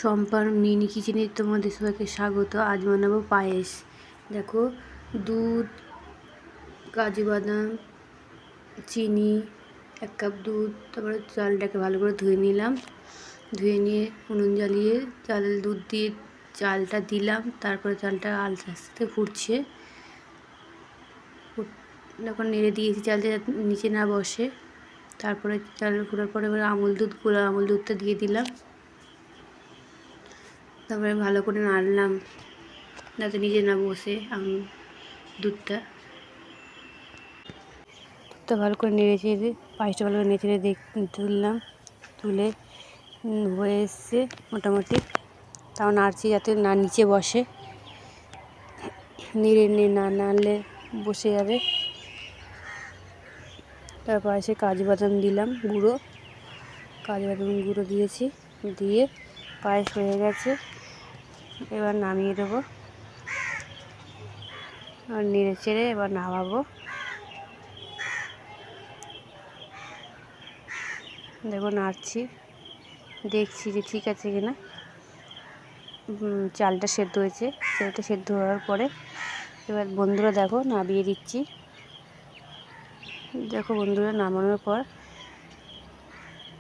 সম্পার mini কিচেনে তোমাদের সবাইকে স্বাগত। আজ বানাবো পায়েস। দেখো, দুধ, কাজু বাদাম, চিনি, 1 কাপ দুধ, তারপরে চালটাকে ভালো করে ধুয়ে নিলাম। ধুয়ে নিয়ে উনুন জ্বালিয়ে দুধ দিয়ে চালটা দিলাম। তারপরে চালটা আস্তে আস্তে ফুটছে। যখন নেড়ে দিয়েছি চালটা নিচে না বসে, তারপরে চাল ফোটার পরে এবার গুঁড়া আমুল দুধটা দিয়ে দিলাম। তারপরে ভালো করে নাড়লাম যাতে নিচে না বসে দুধটা ভালো করে নেড়ে চেড়ে পায়েসটা ভালো করে নেড়ে চেড়ে তুলে হয়ে এসছে মোটামুটি। তাও নাড়ছি যাতে না নিচে বসে, না নাড়লে বসে যাবে। তারপর এসে কাজু বাদাম দিলাম গুঁড়ো দিয়েছি, দিয়ে পায়েস হয়ে গেছে। এবার নামিয়ে দেবো আর নেড়ে চেড়ে এবার নামাবো। দেখো নাড়ছি, দেখছি যে ঠিক আছে কিনা। চালটা সেদ্ধ হয়েছে। চালটা সেদ্ধ হওয়ার পরে এবার বন্ধুরা দেখো নামিয়ে দিচ্ছি। দেখো বন্ধুরা, নামানোর পর